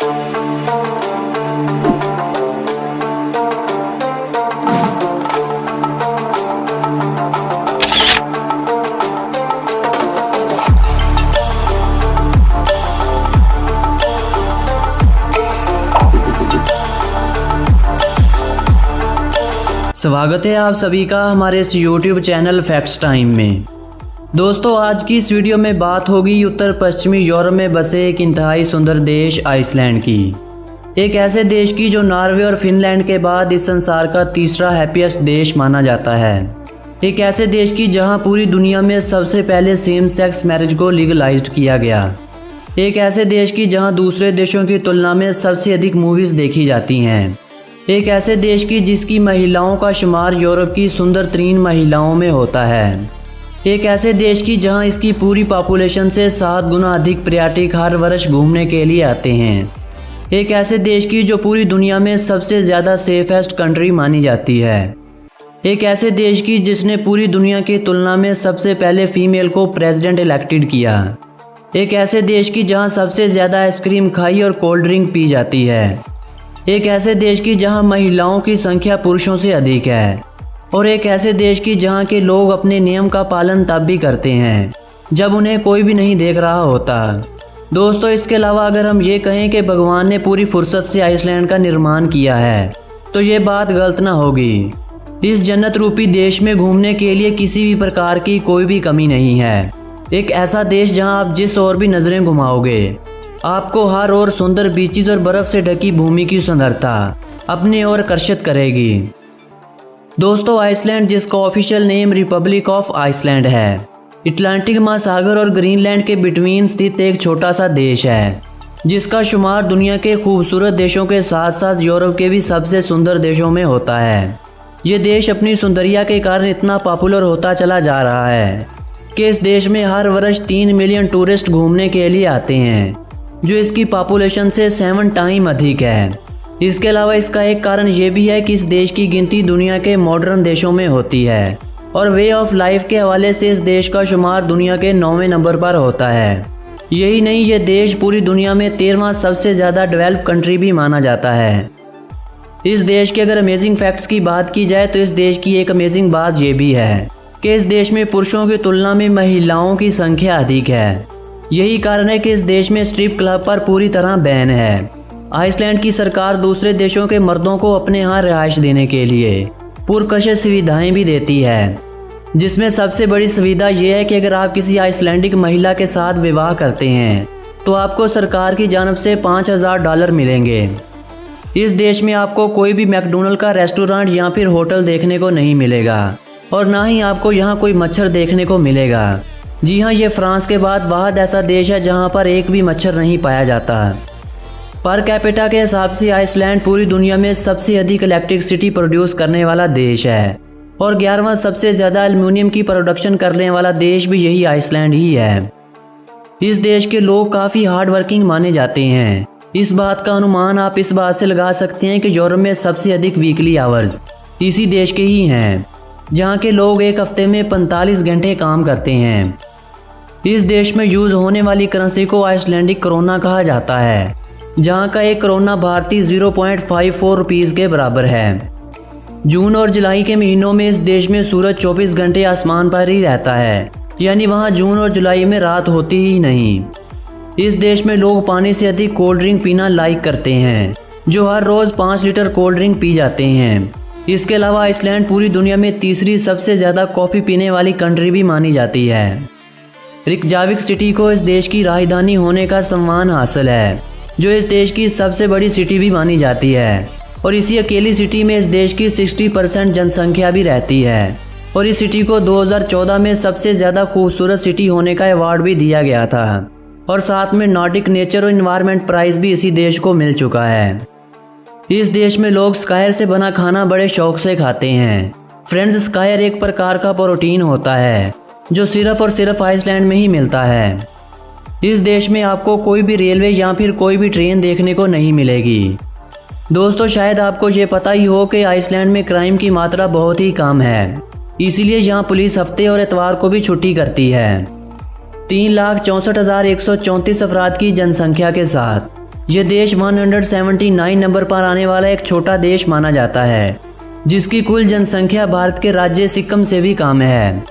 स्वागत है आप सभी का हमारे इस YouTube चैनल फैक्ट्स टाइम में। दोस्तों, आज की इस वीडियो में बात होगी उत्तर पश्चिमी यूरोप में बसे एक इंतहाई सुंदर देश आइसलैंड की। एक ऐसे देश की जो नॉर्वे और फिनलैंड के बाद इस संसार का तीसरा हैप्पीएस्ट देश माना जाता है। एक ऐसे देश की जहां पूरी दुनिया में सबसे पहले सेम सेक्स मैरिज को लीगलाइज्ड किया गया। एक ऐसे देश की जहां दूसरे देशों की तुलना में सबसे अधिक मूवीज़ देखी जाती हैं। एक ऐसे देश की जिसकी महिलाओं का शुमार यूरोप की सुंदर तरीन महिलाओं में होता है। एक ऐसे देश की जहां इसकी पूरी पॉपुलेशन से 7 गुना अधिक पर्यटक हर वर्ष घूमने के लिए आते हैं। एक ऐसे देश की जो पूरी दुनिया में सबसे ज़्यादा सेफेस्ट कंट्री मानी जाती है। एक ऐसे देश की जिसने पूरी दुनिया की तुलना में सबसे पहले फीमेल को प्रेसिडेंट इलेक्टेड किया। एक ऐसे देश की जहां सबसे ज़्यादा आइसक्रीम खाई और कोल्ड ड्रिंक पी जाती है। एक ऐसे देश की जहां महिलाओं की संख्या पुरुषों से अधिक है। और एक ऐसे देश की जहां के लोग अपने नियम का पालन तब भी करते हैं जब उन्हें कोई भी नहीं देख रहा होता। दोस्तों, इसके अलावा अगर हम ये कहें कि भगवान ने पूरी फुर्सत से आइसलैंड का निर्माण किया है तो ये बात गलत ना होगी। इस जन्नत रूपी देश में घूमने के लिए किसी भी प्रकार की कोई भी कमी नहीं है। एक ऐसा देश जहां आप जिस ओर भी नज़रें घुमाओगे आपको हर ओर सुंदर बीचेस और बर्फ से ढकी भूमि की सुंदरता अपने ओर आकर्षित करेगी। दोस्तों, आइसलैंड जिसका official name republic of Iceland है, अटलांटिक महासागर और ग्रीनलैंड के बिटवीन स्थित एक छोटा सा देश है जिसका शुमार दुनिया के खूबसूरत देशों के साथ साथ यूरोप के भी सबसे सुंदर देशों में होता है। ये देश अपनी सुंदरिया के कारण इतना पॉपुलर होता चला जा रहा है कि इस देश में हर वर्ष 3 मिलियन टूरिस्ट घूमने के लिए आते हैं, जो इसकी पॉपुलेशन से 7 टाइम अधिक है। इसके अलावा इसका एक कारण ये भी है कि इस देश की गिनती दुनिया के मॉडर्न देशों में होती है और वे ऑफ लाइफ के हवाले से इस देश का शुमार दुनिया के 9वें नंबर पर होता है। यही नहीं, ये देश पूरी दुनिया में 13वां सबसे ज़्यादा डेवलप कंट्री भी माना जाता है। इस देश के अगर अमेजिंग फैक्ट्स की बात की जाए तो इस देश की एक अमेजिंग बात ये भी है कि इस देश में पुरुषों की तुलना में महिलाओं की संख्या अधिक है। यही कारण है कि इस देश में स्ट्रिप क्लब पर पूरी तरह बैन है। आइसलैंड की सरकार दूसरे देशों के मर्दों को अपने यहाँ रिहाइश देने के लिए पुरकशिश सुविधाएं भी देती है, जिसमें सबसे बड़ी सुविधा यह है कि अगर आप किसी आइसलैंडिक महिला के साथ विवाह करते हैं तो आपको सरकार की जानब से $5000 मिलेंगे। इस देश में आपको कोई भी मैकडोनल्ड का रेस्टोरेंट या फिर होटल देखने को नहीं मिलेगा और ना ही आपको यहाँ कोई मच्छर देखने को मिलेगा। जी हाँ, ये फ्रांस के बाद वाहिद ऐसा देश है जहाँ पर एक भी मच्छर नहीं पाया जाता। पर कैपिटा के हिसाब से आइसलैंड पूरी दुनिया में सबसे अधिक इलेक्ट्रिसिटी प्रोड्यूस करने वाला देश है और 11वां सबसे ज़्यादा एल्युमिनियम की प्रोडक्शन करने वाला देश भी यही आइसलैंड ही है। इस देश के लोग काफ़ी हार्ड वर्किंग माने जाते हैं। इस बात का अनुमान आप इस बात से लगा सकते हैं कि यूरोप में सबसे अधिक वीकली आवर्स इसी देश के ही हैं, जहाँ के लोग एक हफ्ते में 45 घंटे काम करते हैं। इस देश में यूज़ होने वाली करेंसी को आइसलैंडिक करोना कहा जाता है, जहां का एक करोना भारतीय 0.54 रुपीज़ के बराबर है। जून और जुलाई के महीनों में इस देश में सूरज 24 घंटे आसमान पर ही रहता है, यानी वहां जून और जुलाई में रात होती ही नहीं। इस देश में लोग पानी से अधिक कोल्ड ड्रिंक पीना लाइक करते हैं, जो हर रोज़ 5 लीटर कोल्ड ड्रिंक पी जाते हैं। इसके अलावा आइसलैंड पूरी दुनिया में तीसरी सबसे ज़्यादा कॉफ़ी पीने वाली कंट्री भी मानी जाती है। रिकजाविक सिटी को इस देश की राजधानी होने का सम्मान हासिल है, जो इस देश की सबसे बड़ी सिटी भी मानी जाती है और इसी अकेली सिटी में इस देश की 60% जनसंख्या भी रहती है और इस सिटी को 2014 में सबसे ज़्यादा खूबसूरत सिटी होने का अवार्ड भी दिया गया था और साथ में नॉर्डिक नेचर और इन्वायरमेंट प्राइज़ भी इसी देश को मिल चुका है। इस देश में लोग स्कायर से बना खाना बड़े शौक से खाते हैं। फ्रेंड्स, स्कायर एक प्रकार का प्रोटीन होता है जो सिर्फ और सिर्फ आइसलैंड में ही मिलता है। इस देश में आपको कोई भी रेलवे या फिर कोई भी ट्रेन देखने को नहीं मिलेगी। दोस्तों, शायद आपको ये पता ही हो कि आइसलैंड में क्राइम की मात्रा बहुत ही कम है, इसीलिए यहाँ पुलिस हफ्ते और इतवार को भी छुट्टी करती है। 3,64,134 अफराद की जनसंख्या के साथ यह देश 179 नंबर पर आने वाला एक छोटा देश माना जाता है, जिसकी कुल जनसंख्या भारत के राज्य सिक्किम से भी कम है।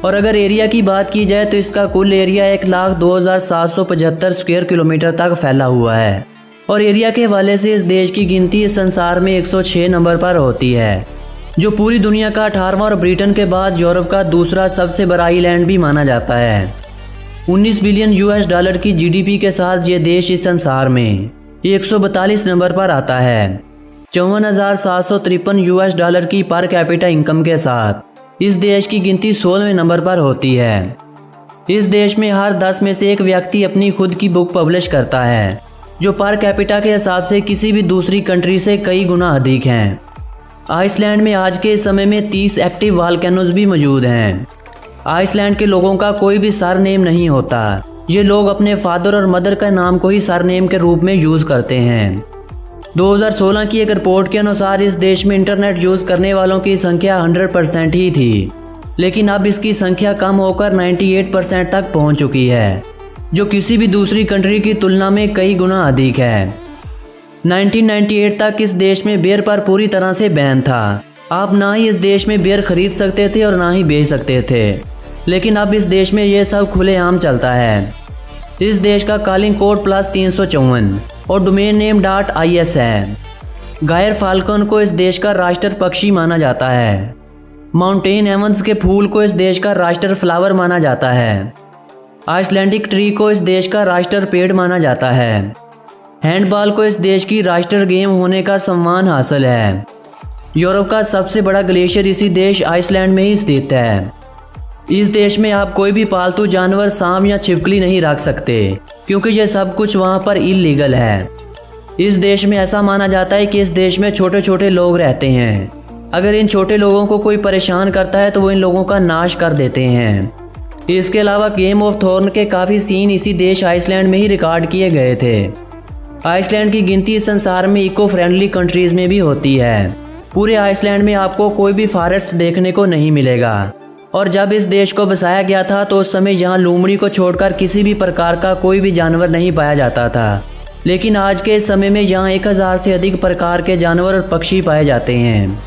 और अगर एरिया की बात की जाए तो इसका कुल एरिया 1,02,775 स्क्वायर किलोमीटर तक फैला हुआ है। और एरिया के हवाले से इस देश की गिनती इस संसार में 106 नंबर पर होती है, जो पूरी दुनिया का 18वां और ब्रिटेन के बाद यूरोप का दूसरा सबसे बड़ा आइलैंड भी माना जाता है। 19 बिलियन US$ की GDP के साथ ये देश इस संसार में 142 नंबर पर आता है। 54,753 US$ की पर कैपिटा इनकम के साथ इस देश की गिनती 16वें नंबर पर होती है। इस देश में हर 10 में से एक व्यक्ति अपनी खुद की बुक पब्लिश करता है, जो पर कैपिटा के हिसाब से किसी भी दूसरी कंट्री से कई गुना अधिक हैं। आइसलैंड में आज के समय में 30 एक्टिव वॉल्केनोज भी मौजूद हैं। आइसलैंड के लोगों का कोई भी सरनेम नहीं होता। ये लोग अपने फादर और मदर का नाम को ही सरनेम के रूप में यूज़ करते हैं। 2016 की एक रिपोर्ट के अनुसार इस देश में इंटरनेट यूज़ करने वालों की संख्या 100% ही थी, लेकिन अब इसकी संख्या कम होकर 98% तक पहुंच चुकी है, जो किसी भी दूसरी कंट्री की तुलना में कई गुना अधिक है। 1998 तक इस देश में बियर पर पूरी तरह से बैन था। आप ना ही इस देश में बियर खरीद सकते थे और ना ही बेच सकते थे, लेकिन अब इस देश में ये सब खुलेआम चलता है। इस देश का कॉलिंग कोड +354 और डोमेन नेम .is है। गायर फाल्कन को इस देश का राष्ट्र पक्षी माना जाता है। माउंटेन एवंस के फूल को इस देश का राष्ट्र फ्लावर माना जाता है। आइसलैंडिक ट्री को इस देश का राष्ट्र पेड़ माना जाता है। हैंडबॉल को इस देश की राष्ट्र गेम होने का सम्मान हासिल है। यूरोप का सबसे बड़ा ग्लेशियर इसी देश आइसलैंड में ही स्थित है। इस देश में आप कोई भी पालतू जानवर, सांप या छिपकली नहीं रख सकते, क्योंकि यह सब कुछ वहाँ पर इलीगल है। इस देश में ऐसा माना जाता है कि इस देश में छोटे छोटे लोग रहते हैं। अगर इन छोटे लोगों को कोई परेशान करता है तो वो इन लोगों का नाश कर देते हैं। इसके अलावा गेम ऑफ थ्रोन के काफ़ी सीन इसी देश आइसलैंड में ही रिकॉर्ड किए गए थे। आइसलैंड की गिनती इस संसार में इको फ्रेंडली कंट्रीज़ में भी होती है। पूरे आइसलैंड में आपको कोई भी फॉरेस्ट देखने को नहीं मिलेगा। और जब इस देश को बसाया गया था तो उस समय यहाँ लोमड़ी को छोड़कर किसी भी प्रकार का कोई भी जानवर नहीं पाया जाता था, लेकिन आज के समय में यहाँ 1000 से अधिक प्रकार के जानवर और पक्षी पाए जाते हैं।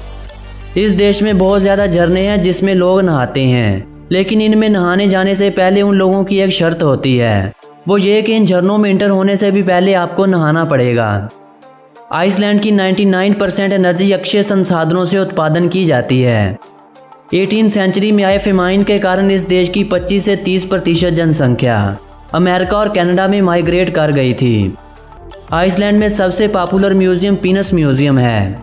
इस देश में बहुत ज़्यादा झरने हैं जिसमें लोग नहाते हैं, लेकिन इनमें नहाने जाने से पहले उन लोगों की एक शर्त होती है, वो ये कि इन झरनों में इंटर होने से भी पहले आपको नहाना पड़ेगा। आइसलैंड की 99% एनर्जी अक्षय संसाधनों से उत्पादन की जाती है। 18वीं सेंचुरी में आए फेमाइन के कारण इस देश की 25 से 30% जनसंख्या अमेरिका और कनाडा में माइग्रेट कर गई थी। आइसलैंड में सबसे पॉपुलर म्यूजियम पीनस म्यूजियम है।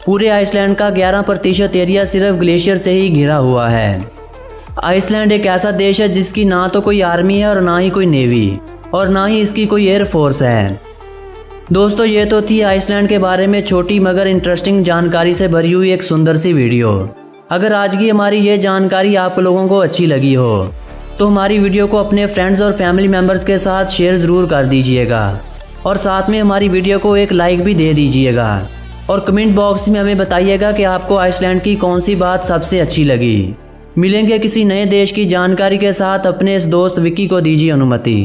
पूरे आइसलैंड का 11% एरिया सिर्फ ग्लेशियर से ही घिरा हुआ है। आइसलैंड एक ऐसा देश है जिसकी ना तो कोई आर्मी है और ना ही कोई नेवी और ना ही इसकी कोई एयर फोर्स है। दोस्तों, ये तो थी आइसलैंड के बारे में छोटी मगर इंटरेस्टिंग जानकारी से भरी हुई एक सुंदर सी वीडियो। अगर आज की हमारी ये जानकारी आप लोगों को अच्छी लगी हो तो हमारी वीडियो को अपने फ्रेंड्स और फैमिली मेम्बर्स के साथ शेयर ज़रूर कर दीजिएगा और साथ में हमारी वीडियो को एक लाइक भी दे दीजिएगा और कमेंट बॉक्स में हमें बताइएगा कि आपको आइसलैंड की कौन सी बात सबसे अच्छी लगी। मिलेंगे किसी नए देश की जानकारी के साथ। अपने इस दोस्त विक्की को दीजिए अनुमति।